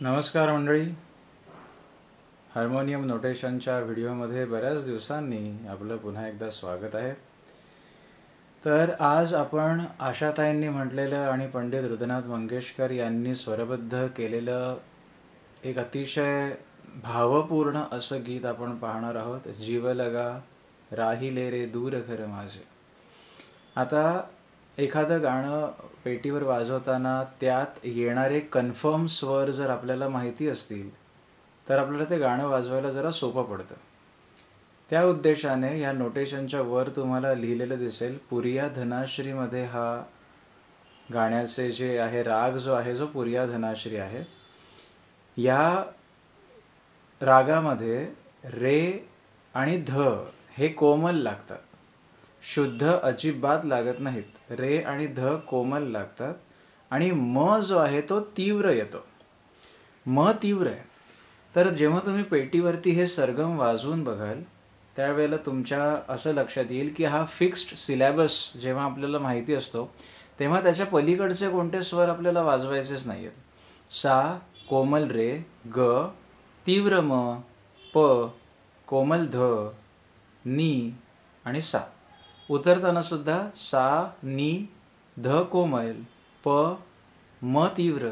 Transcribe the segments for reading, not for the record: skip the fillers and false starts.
नमस्कार मंडळी. हार्मोनियम नोटेशनच्या व्हिडिओमध्ये बऱ्याच दिवसांनी आपलं पुन्हा एकदा स्वागत आहे. तर आज आपण आशाताईंनी म्हटलेलं आणि पंडित हृदयनाथ मंगेशकर यांनी स्वरबद्ध केलेलं एक अतिशय भावपूर्ण असं गीत आपण पाहणार आहोत. जीव लगा राहिले रे दूर घर माझे. आता एखादं गाणं पेटीवर वाजवताना त्यात येणारे कन्फर्म स्वर जर आपल्याला माहिती असतील तर आपल्याला ते गाणं वाजवायला जरा सोपं पडतं. त्या उद्देशाने ह्या नोटेशनच्या वर तुम्हाला लिहिलेलं दिसेल, पुरिया धनाश्रीमध्ये हा गाण्याचे जे आहे राग जो आहे, जो पुरिया धनाश्री आहे. या रागामध्ये रे आणि ध हे कोमल लागतात, शुद्ध अजिबात लागत नाहीत. रे आणि ध कोमल लागतात आणि म जो आहे तो तीव्र येतो. म तीव्र आहे. तर जेव्हा तुम्ही पेटीवरती हे सरगम वाजवून बघाल त्यावेळेला तुमच्या असं लक्षात येईल की हा फिक्स्ड सिलॅबस जेव्हा आपल्याला माहिती असतो तेव्हा त्याच्या पलीकडचे कोणते स्वर आपल्याला वाजवायचेच नाही आहेत. सा, कोमल रे, ग, तीव्र म, प, कोमल ध, नी आणि सा. उतरताना सुद्धा सा, नी, ध कोमल, प, म तीव्र,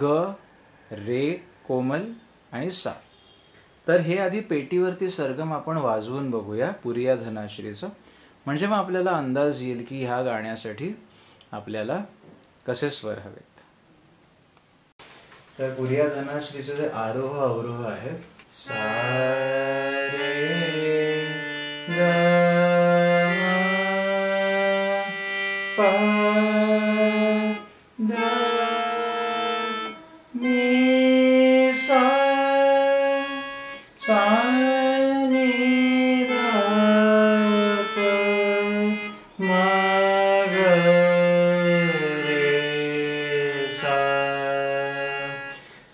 ग, रे कोमल आणि सा. तर हे आधी पेटीवरती सरगम आपण वाजवून बघूया पुरिया धनाश्रीचं, म्हणजे मग आपल्याला अंदाज येईल की ह्या गाण्यासाठी आपल्याला कसे स्वर हवेत. तर पुरिया धनाश्रीचे जे आरोह अवरोह आहे, सा रे ग प ध नी सा सा नी ध प म ग रे सा.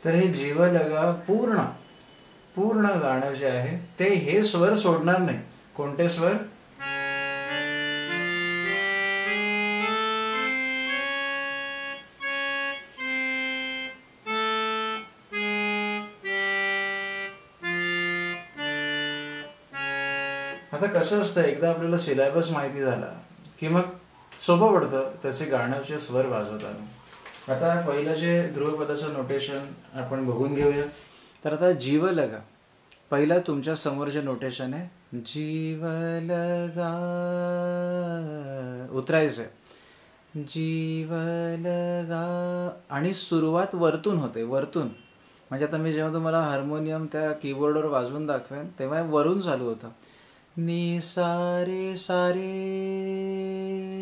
तर हे जीव लगा पूर्ण गाणं जे आहे ते हे स्वर सोडणार नाही. कोणते स्वर? आता कसं असतं, एकदा आपल्याला सिलॅबस माहिती झाला की मग सोपं पडतं त्याचे गाण्याचे स्वर वाजवताना. आता पहिलं जे ध्रुवपदाचं नोटेशन आपण बघून घेऊया. तर आता जीव लगा, पहिला तुमच्या समोर जे नोटेशन आहे, जीव लगा उतरायचं आहे. जीव लगा आणि सुरुवात वरतून होते, वरतून. म्हणजे आता मी जेव्हा तुम्हाला हार्मोनियम त्या कीबोर्डवर वाजवून दाखवेन तेव्हा वरून चालू होतं. नी सारे सारे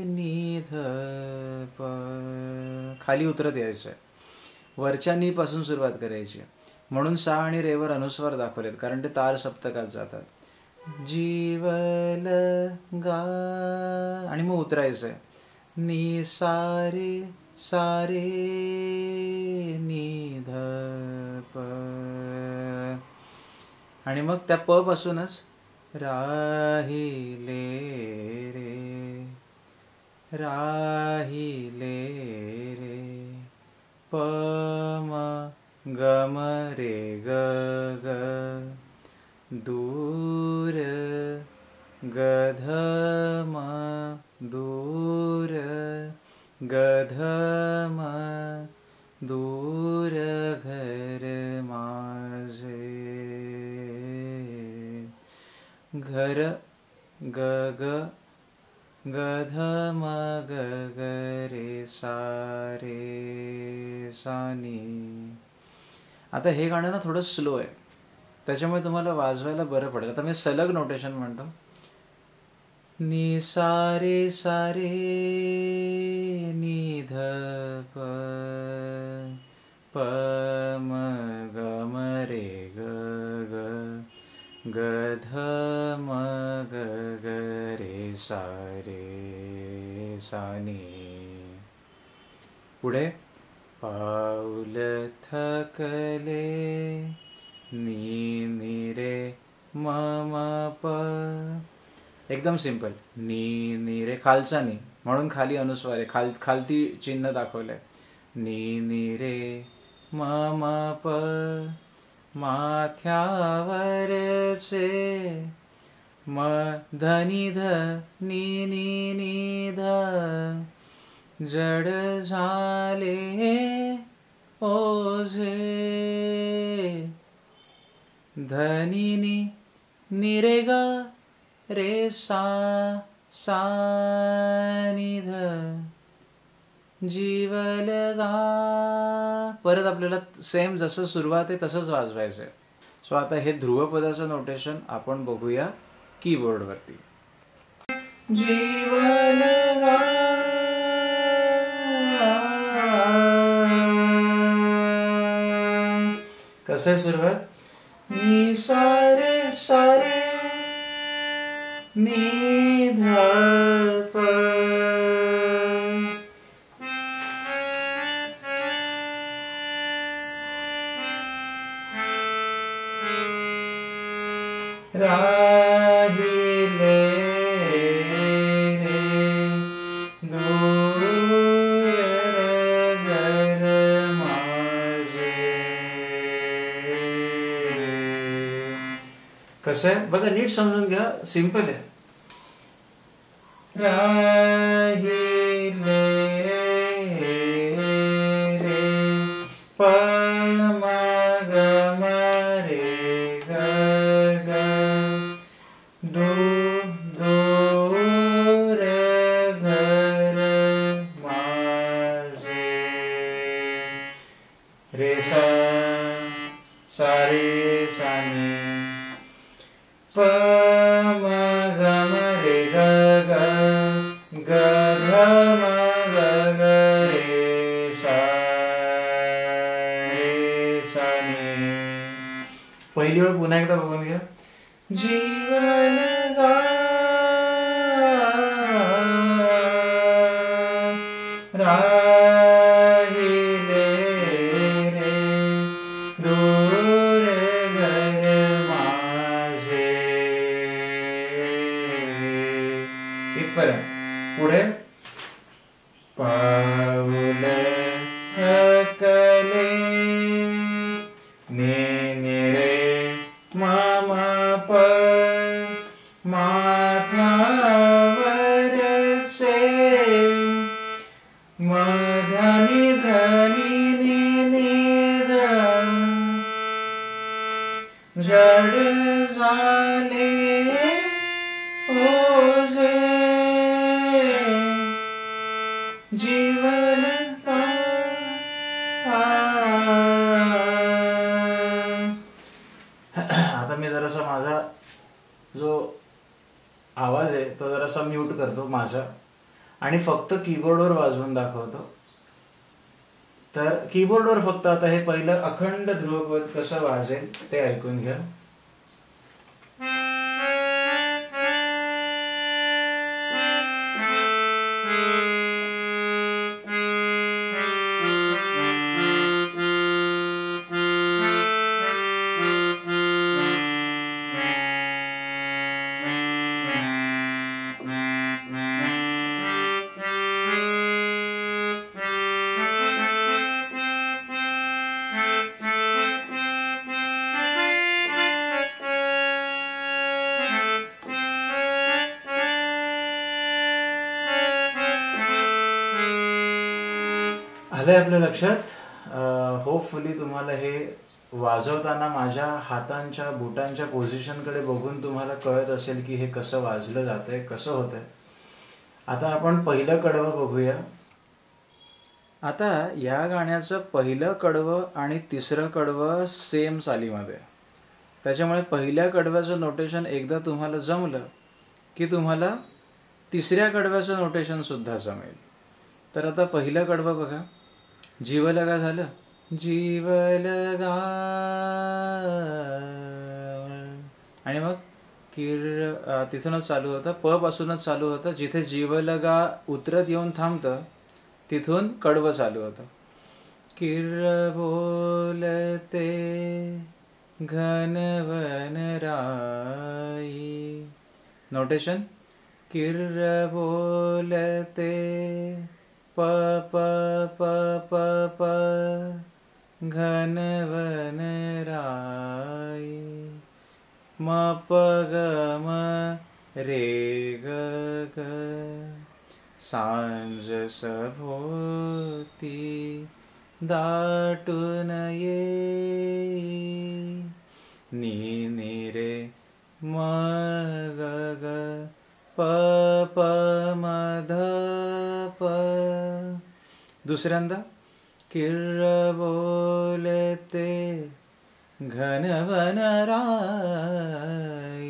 नी ध प, खाली उतरत यायचं आहे. वरच्या नी पासून सुरुवात करायची आहे. म्हणून सा आणि रेवर अनुस्वार दाखवलेत कारण ते तार सप्तकात जातात. जीव लगा आणि मग उतरायचं आहे. नी सारे सारे नी ध प आणि मग त्या प पासूनच राहिले रे राहिले रे प म ग म रे ग ग दूर ग ध म दूर ग ध म दूर घर माझे. घर ग ग ग ध म ग ग रे सा रे सा नी. आता हे गाणं ना थोडं स्लो आहे त्याच्यामुळे तुम्हाला वाजवायला बरं पडेल. आता मी सलग नोटेशन म्हणतो. नी सारे सारे नी ध प प म ग म रे ग ग ग ध म ग ग रे सा रे सा नी. पुढे पाऊल थकले नी नी रे म म प. एकदम सिंपल. नी नी रे, खालचा नी म्हणून खाली अनुस्वार आहे, खालती चिन्ह दाखवलंय. नी नी रे म म प माथ्यावरचे म धनी ध नी नी नी ध जड झाले ओझे धनी नी नी रे ग रे सा सा नी ध जीवलगा. परत आपल्याला सेम जसं सुरुवात आहे तसंच वाजवायचं आहे. सो आता हे ध्रुवपदाचं नोटेशन आपण बघूया कीबोर्डवरती. जीवलगा कसं आहे सुरुवात? नी सारे सारे नी ध प राहिले रे दूर घर माझे. कसं आहे बघा, नीट समजून घ्या, सिंपल आहे. राहिले रे प म ग म रे ग ग दूर घर माझे. रे सा सा रे सा नी प म ग म रे ग ग ग घ म ग ग रे सा नी. पहिली वेळ पुन्हा एकदा बघून घ्या. जीवन गा राहिले रे दूर घर माझे. इथपर्यंत. पुढे पाऊल थकले ने ने रे म म प माथ्यावरचे म धनी धनी नी नी ध जड झाले ओझे जीवन आता मी जरासा माझा जो आवाज आहे तो जरासा म्यूट करतो माझा आणि फक्त कीबोर्डवर वाजवून दाखवतो. तर कीबोर्डवर फक्त आता हे पहिलं अखंड ध्रुवपद कसं वाजेल ते ऐकून घ्या. आलंय आपल्या लक्षात? होपफुली तुम्हाला हे वाजवताना माझ्या हातांच्या बोटांच्या पोझिशनकडे बघून तुम्हाला कळत असेल की हे कसं वाजलं जातंय, कसं होतंय. आता आपण पहिलं कडवं बघूया. आता या गाण्याचं पहिलं कडवं आणि तिसरं कडवं सेम चालीमध्ये, त्याच्यामुळे पहिल्या कडव्याचं नोटेशन एकदा तुम्हाला जमलं की तुम्हाला तिसऱ्या कडव्याचं नोटेशन सुद्धा जमेल. तर आता पहिलं कडवं बघा. जीवलगा झालं, जीवलगा आणि मग तिथूनच चालू होतं, प पासूनच चालू होतं. जिथे जीवलगा उतरत येऊन थांबतं तिथून कडवं चालू होतं. किर्र बोलते घनवन राई. नोटेशन किर्र बोलते प प प प प घनवन राय म प ग म रे ग ग सांज सभोवती दाटून येई नी नी रे म ग ग प प म ध प. दुसऱ्यांदा किर्र बोलते घनवन राय.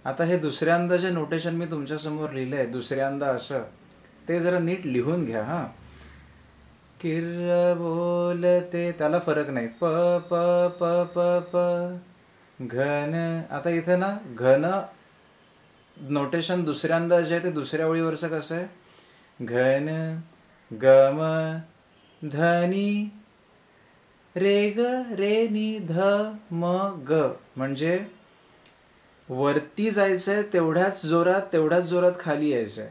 आता हे दुसऱ्यांदा जे नोटेशन मी तुमच्या समोर लिहिलंय दुसऱ्यांदा असं, ते जरा नीट लिहून घ्या हा. किर्र बोलते त्याला फरक नाही. प प प प प घन. आता इथे ना घन नोटेशन दुसऱ्यांदा जे आहे ते दुसऱ्या ओळीवरचं कसं आहे, घन गम धनी रे ग रे नी ध म ग. म्हणजे वरती जायचंय तेवढ्याच जोरात खाली यायचंय.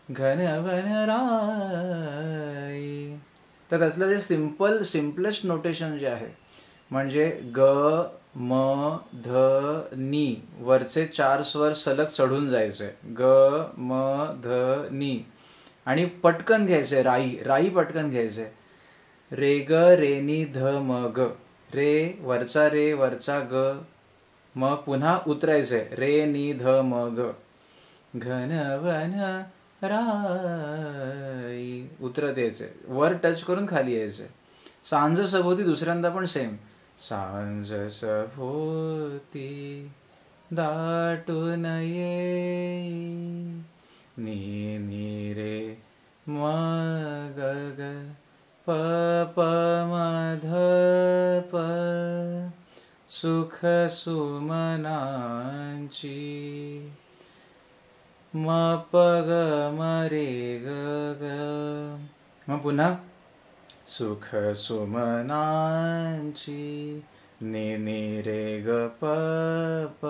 घनवन राय. तर त्यातलं जे सिम्पलेस्ट नोटेशन जे आहे म्हणजे ग म ध नी वरचे 4 स्वर सलग चढून जायचे. ग म ध नी आणि पटकन घ्यायचे. राई पटकन घ्यायचे. रे ग रे नी ध म ग. रे वरचा ग मग पुन्हा उतरायचे. रे नी ध म ग. घनवन राई उतरत यायचे. वर टच करून खाली यायचे. सांज सभोवती दुसऱ्यांदा पण सेम. सांज सभोवती दाटून येई नी नी रे म ग ग प प म ध प सुख सुमनांची म प ग म रे ग ग. मग पुन्हा सुख सुमनांची नी नी रे ग प प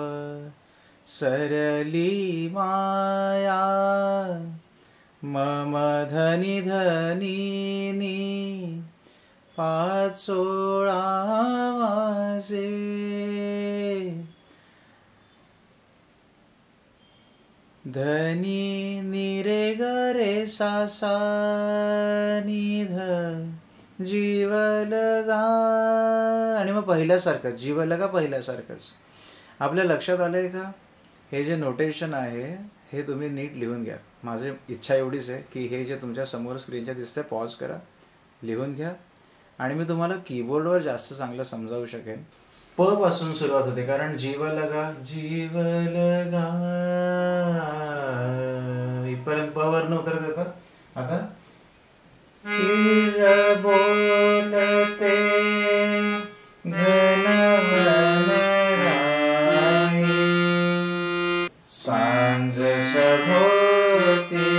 सरली माया म धनी धनी नी पाचोळा वाजे धनी नी रे ग रे सा सा नी ध जीवलगा. आणि मग पहिल्यासारखंच जीवलगा पहिल्यासारखंच. आपल्या लक्षात आलंय का? हे जे नोटेशन आहे हे तुम्ही नीट लिहून घ्या. माझी इच्छा एवढीच आहे की हे जे तुमच्या समोर स्क्रीनच्या दिसतंय पॉज करा, लिहून घ्या आणि मी तुम्हाला कीबोर्डवर जास्त चांगलं समजावू शकेन. प पासून सुरुवात होते कारण जीवलगा इथपर्यंत प वरनं उतरत येतं. आता किर्र बोलते घनवन राय सांज सभोवती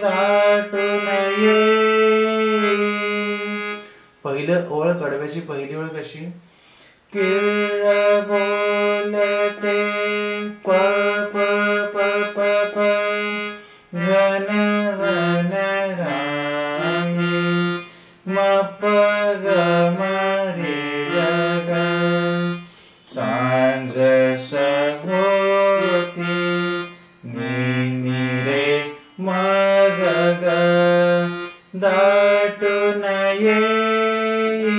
दाटून येई. पहिलं ओळ कडव्याची पहिली ओळ कशी? किर्र बोलते प प प प प घनवन राय म प ग म रे ग ग सांज सभोवती नी नी रे म ग ग दाटून येई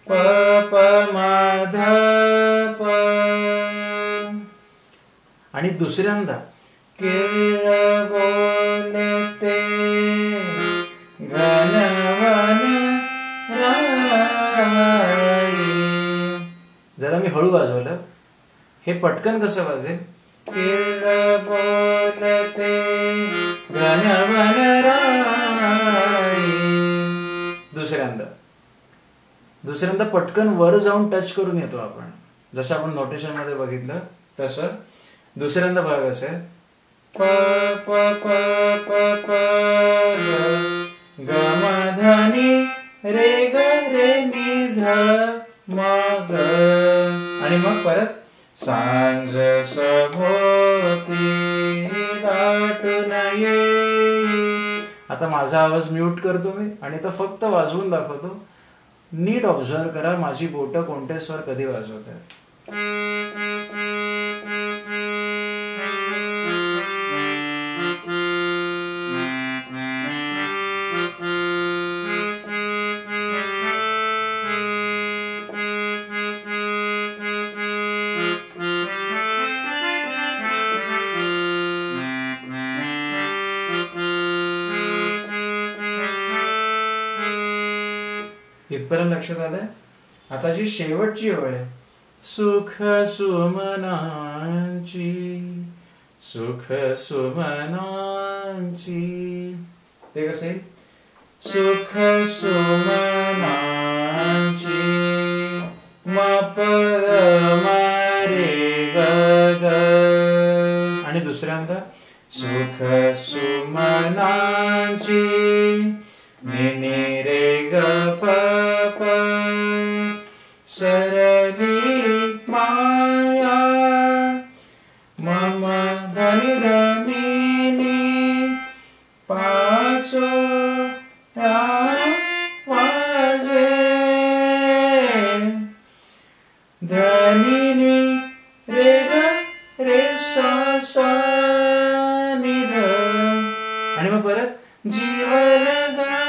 प प म ध प. आणि दुसऱ्यांदा किर्र बोलते घनवन राय. जरा मी हळू वाजवलं. हे पटकन कसं वाजेल? किर्र बोलते घनवन राय. दुसऱ्यांदा पटकन वर जाऊन टच करून येतो आपण, जसं आपण नोटेशन मध्ये बघितलं तसं. दुसऱ्यांदा भाग असेल प प प प प ग म धनी रे ग रे नी ध म ग. आणि मग परत सांज सभोवती दाटून येई. आता माझा आवाज म्यूट करतो मी आणि तो फक्त वाजवून दाखवतो. नीट ऑब्झर्व करा माझी बोटं कोणते स्वर कधी वाजवत आहेत. इथपर्यंत लक्षात आलंय. आता जी शेवटची ओळ आहे, सुख सुमनांची, सुख सुमनांची, ते कसे, सुख सुमनांची मप रे ग ग. आणि दुसऱ्यांदा सुख सुमनांची नि रे ग प प. सरली माया मम धनी धनी पाचो वाजे धनी रे ग रे सा सा नि ध. आणि मग परत जीवलगा.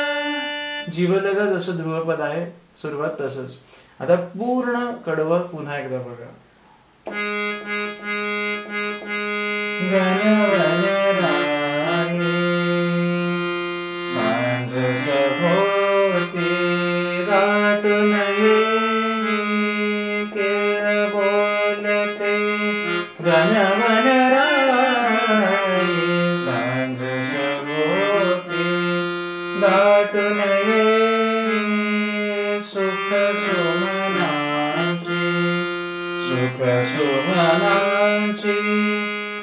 जीवलगा जसं ध्रुवपद आहे सुरुवात तसंच. आता पूर्ण कडवं पुन्हा एकदा बघा. गणराये सांज सभोवती दाटून केळ बोलते. गणवनराये सांज सभोवती दाटून सुख सुमनांची, सुख सुमनांची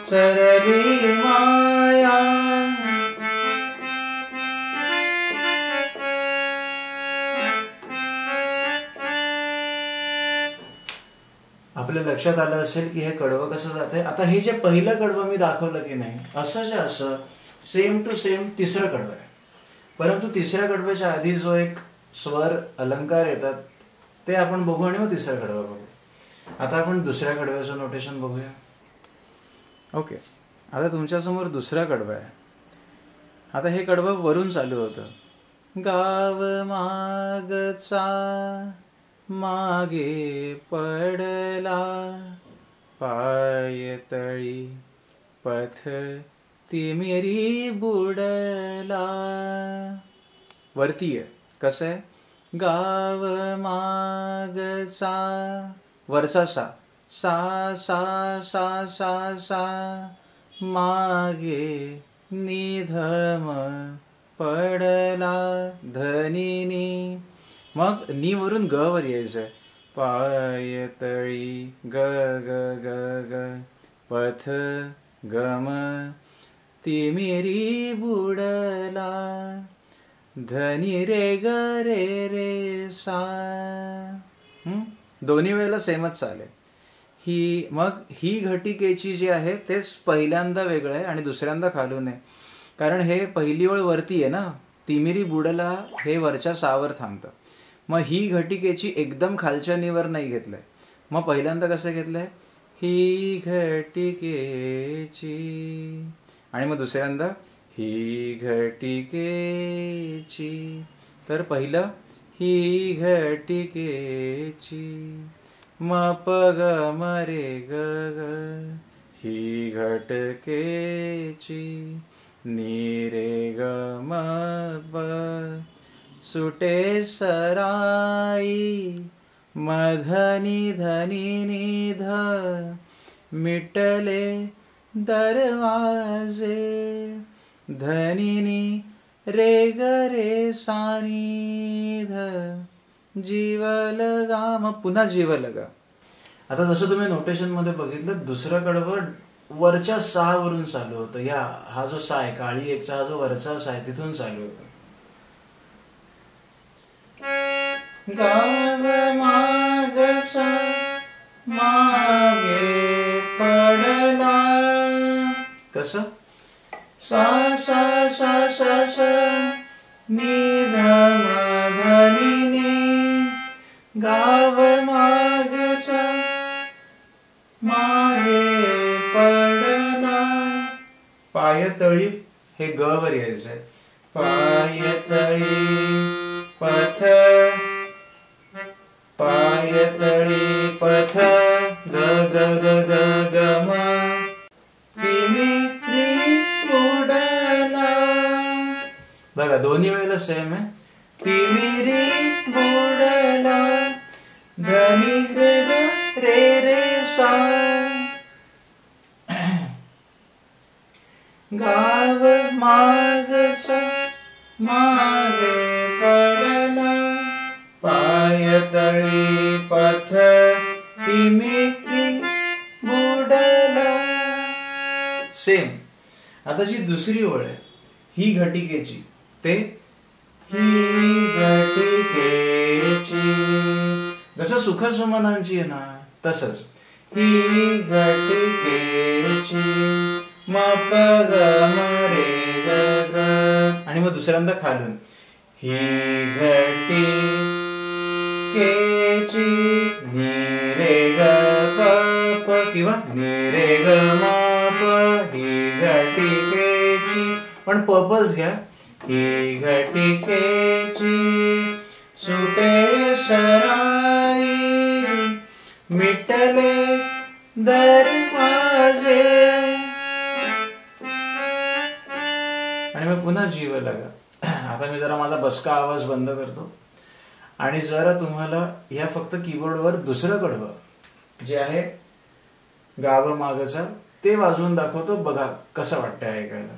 सरली माया. आपल्या लक्षात आलं असेल की हे कडवं कसं जातंय. आता हे जे पहिलं कडवं मी दाखवलं की नाही, असं जे असं सेम टू सेम तिसरं कडवं आहे. परंतु तिसऱ्या कडव्याच्या आधी जो एक स्वर अलंकार येतात ते आपण बघू आणि मग तिसऱ्या कडवं बघू. आता आपण दुसऱ्या कडव्याचं नोटेशन बघूया. ओके, आता तुमच्यासमोर दुसरा कडवा आहे. आता हे कडवं वरून चालू होतं. गाव मागचा मागे पडला, पायतळी पथ तिमिरी बुडला. वरती आहे. कसं आहे, गाव मागचा वरचा सा सा सा सा सा सा मागे निधम पडला धनिनी. मग नी वरून ग वर यायचं. पायतळी ग ग ग ग पथ गम तिमिरी बुडला धनी रे ग रे रे सा. दोन्ही वेळेला सेमच चालेल. ही मग ही घटिकेची जी आहे तेच पहिल्यांदा वेगळं आहे आणि दुसऱ्यांदा खालून आहे. कारण हे पहिली ओळ वरती आहे ना, तिमिरी बुडला हे वरच्या सावर थांबतं. मग ही घटिकेची एकदम खालच्या नीवर नाही घेतलंय. मग पहिल्यांदा कसं घेतलंय, ही घटिकेची, आणि मग दुसऱ्यांदा ही घटिकेची. तर पहिलं ही घटिकेची म प ग म रे ग ग, ही घटकेची नी रे ग म प. सुटे सराई मधनी धनी निध, मिटले दरवाजे धनिनी रे ग रे सानिध जीवलगा. मग पुन्हा जीवलगा. आता जसं तुम्ही नोटेशन मध्ये बघितलं, दुसरं कडवं वरच्या सा वरून चालू होतं. या हा जो सा आहे, काळी एकचा हा जो वरचा सा आहे तिथून चालू होतं. गाव मागचा मागे पडला. कसं, सा सा सा सा सा नि ध म ध नि नि गाव मागचा मागे पडला. पायतळी हे ग वर यायचंय. पायतळी पथ पायतळी पथ ग ग ग ग ग म तिमिरी बुडला. बघा दोन्ही वेळेला सेम आहे. तिमिरी बुडला धनी ग रे रे सा गाव मागचा मागे पडला. पायतळी पथ तिमिरी बुडला. सेम. आता जी दुसरी ओळ आहे ही घटिकेची, ते ही घटिकेची जसं सुखसुमनांची आहे ना तसंच. ही घटिकेची म प ग म रे ग ग. आणि मग दुसऱ्यांदा खालून ही घटिकेची नि रे ग प प किंवा नि रे ग म प. ही घटिकेची पण पपच घ्या. ही घटिकेची सुटे सराई मिटले दरवाजे. आणि मग पुन्हा जीव लागा. आता मी जरा माझा बसका आवाज बंद करतो आणि जरा तुम्हाला ह्या फक्त कीबोर्डवर दुसरं कडवं जे आहे गाव मागचा ते वाजवून दाखवतो. बघा कसं वाटतंय ऐकायला.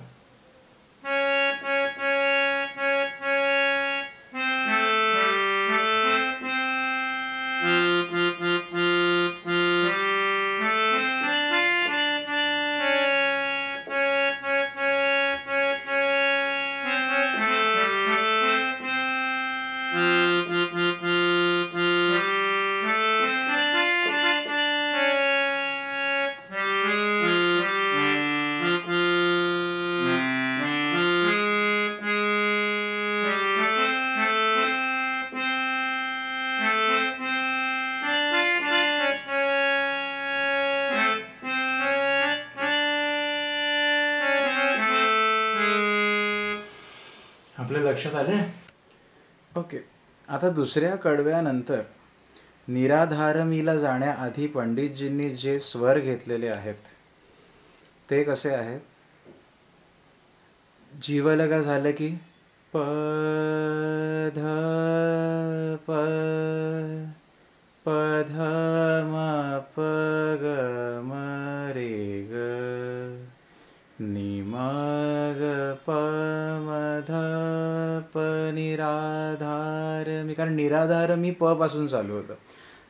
आपल्या लक्षात आले. ओके. आता दुसऱ्या कडव्यानंतर निराधारमीला जाण्याआधी पंडितजींनी जे स्वर घेतलेले आहेत ते कसे आहेत. जीवलगा झालं की प ध प प ध म प ग म रे ग नि म ग प म ध प निराधार मी. कारण निराधार मी प पासून चालू होतं.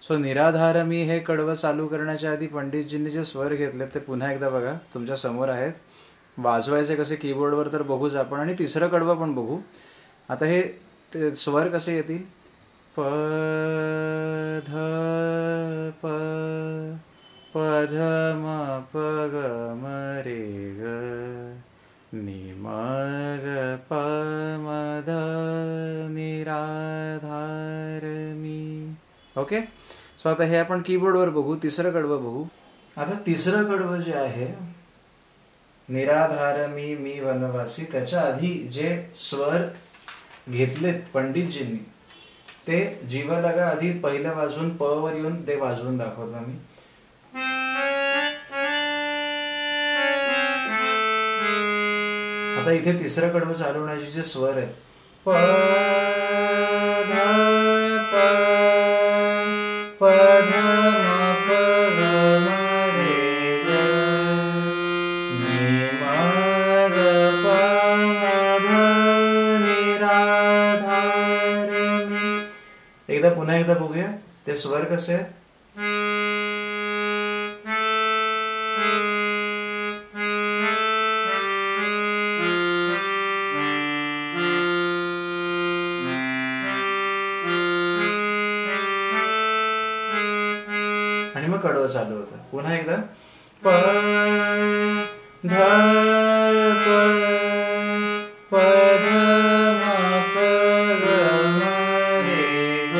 सो निराधार मी हे कडवं चालू करण्याच्या आधी पंडितजींनी जे स्वर घेतले ते पुन्हा एकदा बघा तुमच्या समोर आहेत. वाजवायचे कसे कीबोर्डवर तर बघूच आपण आणि तिसरं कडवं पण बघू. आता हे स्वर कसे येतील. प ध प प ध म प ग म रे ग नि म ग प म ध निराधार मी. ओके. सो आता हे आपण कीबोर्डवर बघू. तिसरं कडवं बघू. आता तिसरं कडवं जे आहे निराधार मी वनवासी त्याच्या आधी जे स्वर घेतलेत पंडितजींनी ते जीवलगा आधी पहिलं वाजवून प वर येऊन ते वाजवून दाखवतो मी. आता इथे तिसरं कडवं चालवण्याचे जे स्वर आहेत प ध प प ध म प ग म रे ग नि म ग प म ध निराधार मी. एकदा पुन्हा एकदा बघूया ते स्वर कसे आहेत. आणि मग कडवं चालू होतं. पुन्हा एकदा प ध प ध म प ग म रे ग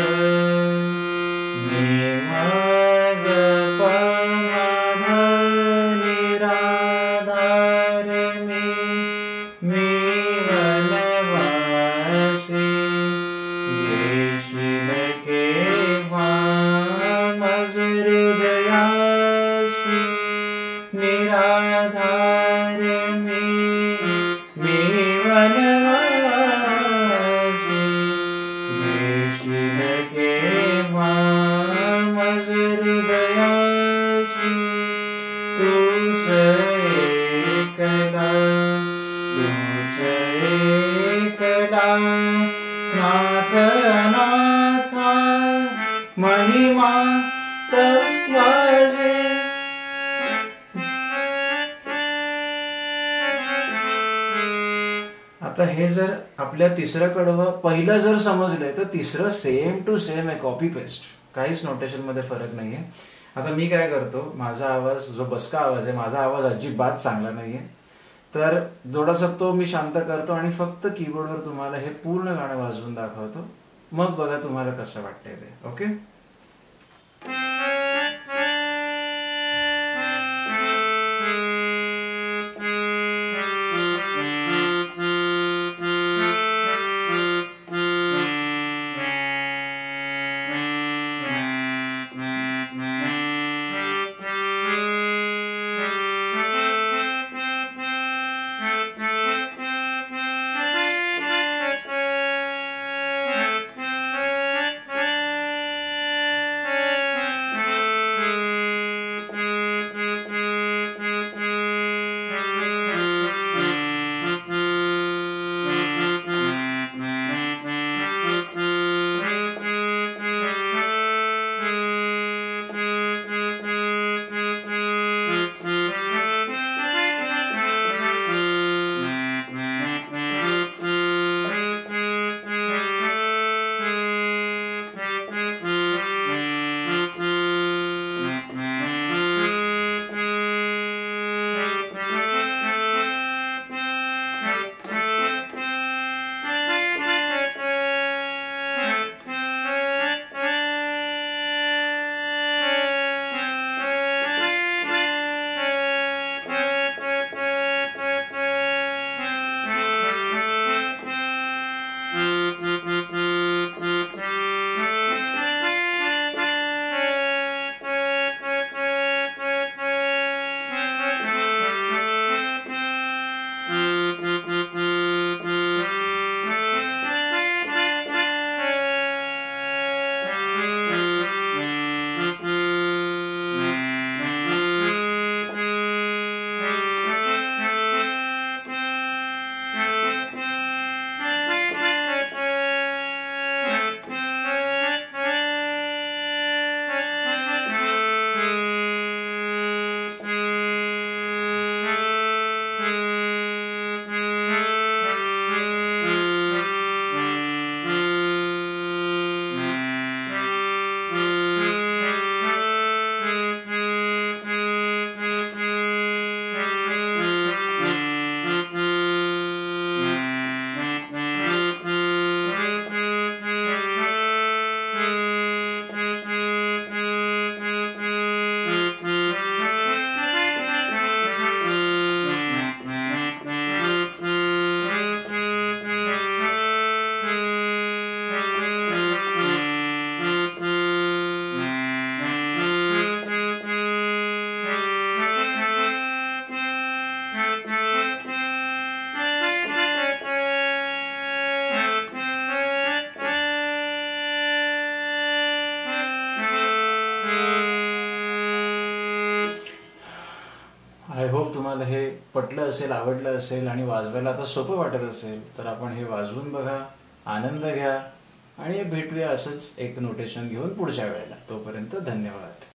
नि म ग प म ध नि रा धा रे मी वनवासी गे शिव केव्हा मज हृदयासी निराधार मी वनवासी गे शिव केव्हा मज हृदयासी तूच एकला नाथ नाथा महिमा तवाजे. आता हे जर आपल्या तिसरं कडवं पहिलं जर समजलंय तर तिसरं सेम टू सेम आहे, कॉपी पेस्ट, काहीच नोटेशन मध्ये फरक नाहीये. आता मी काय करतो, माझा आवाज जो बसका आवाज आहे, माझा आवाज अजिबात चांगला नाहीये, तर थोडासा तो मी शांत करतो आणि फक्त कीबोर्डवर तुम्हाला हे पूर्ण गाणं वाजवून दाखवतो. मग बघा तुम्हाला कसं वाटतंय ते. ओके. आय होप तुम्हाला हे पटलं असेल, आवडलं असेल आणि वाजवायला आता सोपं वाटत असेल तर आपण हे वाजवून बघा, आनंद घ्या आणि भेटूया असंच एक नोटेशन घेऊन पुढच्या वेळेला. तोपर्यंत धन्यवाद.